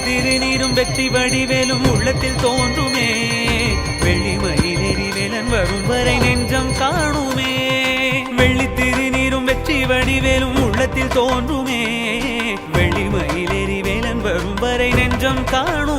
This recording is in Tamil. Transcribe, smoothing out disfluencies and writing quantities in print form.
திருநீரும் வெற்றி வடிவேலும் உள்ளத்தில் தோன்றுமே வெள்ளிமயில் எரிவேலன் வரும் வரை நெஞ்சம் காணுமே வெள்ளி திருநீரும் வெற்றி வடிவேலும் உள்ளத்தில் தோன்றுமே வெள்ளிமயில் எரிவேலன் வரும் வரை நெஞ்சம் காணும்